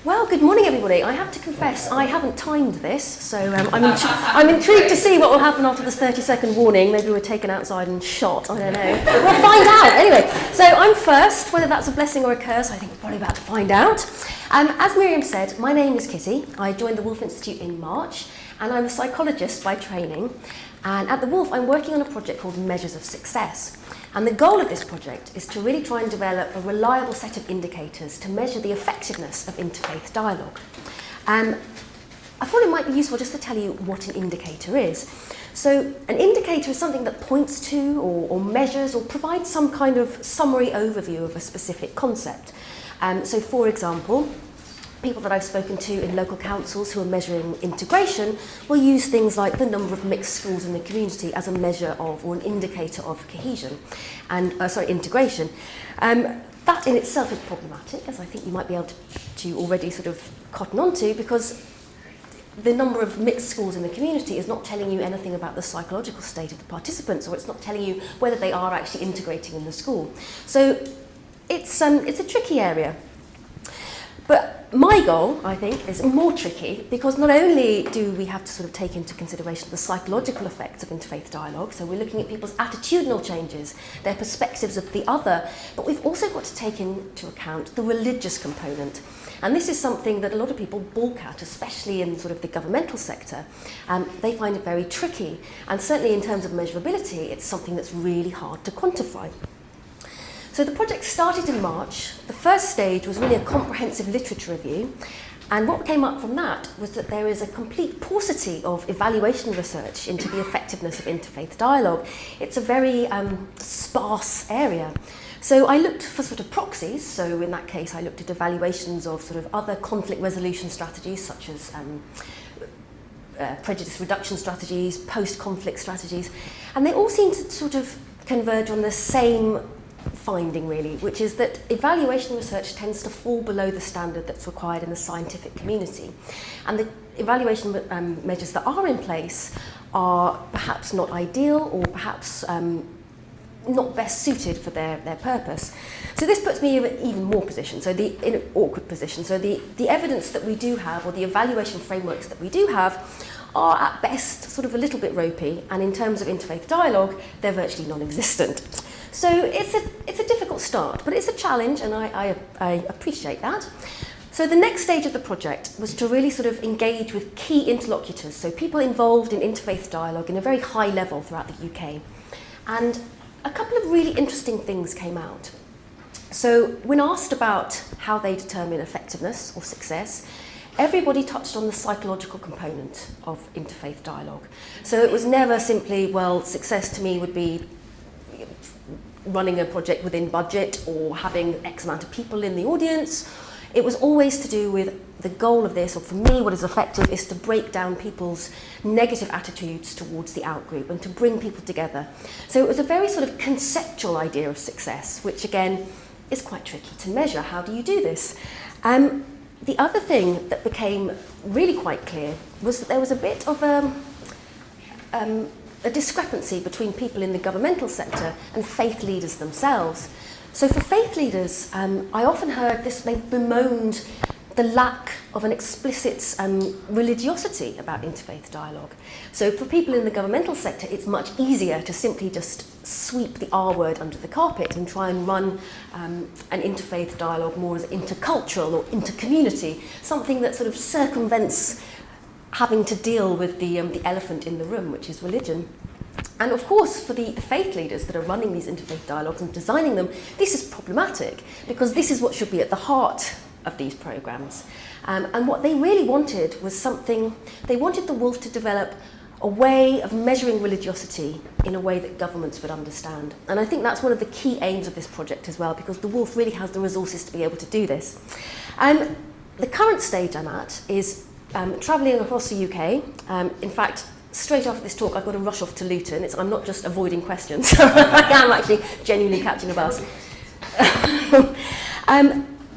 Well, good morning, everybody. I have to confess, I haven't timed this, so I'm intrigued to see what will happen after this 30-second warning. Maybe we're taken outside and shot, I don't know. We'll find out. Anyway, so I'm first. Whether that's a blessing or a curse, I think we're probably about to find out. As Miriam said, my name is Kitty. I joined the Woolf Institute in March, and I'm a psychologist by training. And at the Woolf, I'm working on a project called Measures of Success. And the goal of this project is to really try and develop a reliable set of indicators to measure the effectiveness of interfaith dialogue. I thought it might be useful just to tell you what an indicator is. So an indicator is something that points to or measures or provides some kind of summary overview of a specific concept. So for example, people that I've spoken to in local councils who are measuring integration will use things like the number of mixed schools in the community as a measure of, or an indicator of cohesion, and integration. That in itself is problematic, as I think you might be able to already sort of cotton onto, because the number of mixed schools in the community is not telling you anything about the psychological state of the participants, or it's not telling you whether they are actually integrating in the school. So it's a tricky area. But my goal, I think, is more tricky, because not only do we have to sort of take into consideration the psychological effects of interfaith dialogue, so we're looking at people's attitudinal changes, their perspectives of the other, but we've also got to take into account the religious component. And this is something that a lot of people balk at, especially in sort of the governmental sector. They find it very tricky, and certainly in terms of measurability, it's something that's really hard to quantify. So the project started in March. The first stage was really a comprehensive literature review, and what came up from that was that there is a complete paucity of evaluation research into the effectiveness of interfaith dialogue. It's a very sparse area. So I looked for sort of proxies. So in that case, I looked at evaluations of sort of other conflict resolution strategies, such as prejudice reduction strategies, post-conflict strategies, and they all seem to sort of converge on the same finding, really, which is that evaluation research tends to fall below the standard that's required in the scientific community. And the evaluation measures that are in place are perhaps not ideal, or perhaps not best suited for their purpose. So this puts me in an even more position, in an awkward position. So the evidence that we do have, or the evaluation frameworks that we do have, are at best sort of a little bit ropey, and in terms of interfaith dialogue, they're virtually non-existent. So it's a difficult start, but it's a challenge, and I appreciate that. So the next stage of the project was to really sort of engage with key interlocutors, so people involved in interfaith dialogue in a very high level throughout the UK. And a couple of really interesting things came out. So when asked about how they determine effectiveness or success, everybody touched on the psychological component of interfaith dialogue. So it was never simply, well, success to me would be running a project within budget or having X amount of people in the audience. It was always to do with the goal of this, or for me what is effective is to break down people's negative attitudes towards the outgroup and to bring people together. So it was a very sort of conceptual idea of success, which again is quite tricky to measure. How do you do this? The other thing that became really quite clear was that there was a bit of a discrepancy between people in the governmental sector and faith leaders themselves. So for faith leaders, I often heard this, they bemoaned the lack of an explicit religiosity about interfaith dialogue. So for people in the governmental sector, it's much easier to simply just sweep the R word under the carpet and try and run an interfaith dialogue more as intercultural or intercommunity, something that sort of circumvents having to deal with the elephant in the room, which is religion. And of course, for the faith leaders that are running these interfaith dialogues and designing them, this is problematic, because this is what should be at the heart of these programs. And what they really wanted was something, they wanted the Woolf to develop a way of measuring religiosity in a way that governments would understand. And I think that's one of the key aims of this project as well, because the Woolf really has the resources to be able to do this. The current stage I'm at is travelling across the UK. In fact, straight after this talk, I've got to rush off to Luton. I'm not just avoiding questions. I am actually genuinely catching a bus.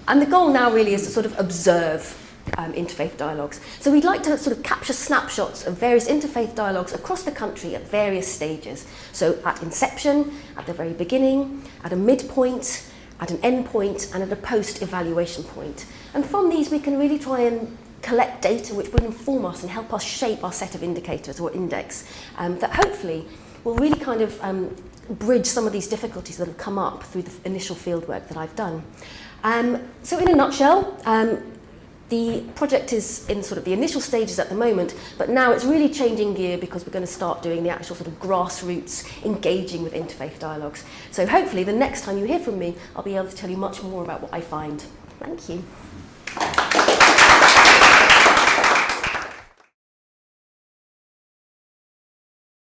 And the goal now really is to sort of observe interfaith dialogues. So we'd like to sort of capture snapshots of various interfaith dialogues across the country at various stages. So at inception, at the very beginning, at a midpoint, at an end point, and at a post-evaluation point. And from these we can really try and collect data which will inform us and help us shape our set of indicators or index that hopefully will really kind of bridge some of these difficulties that have come up through the initial fieldwork that I've done. So in a nutshell, the project is in sort of the initial stages at the moment, but now it's really changing gear because we're going to start doing the actual sort of grassroots engaging with interfaith dialogues. So hopefully the next time you hear from me, I'll be able to tell you much more about what I find. Thank you.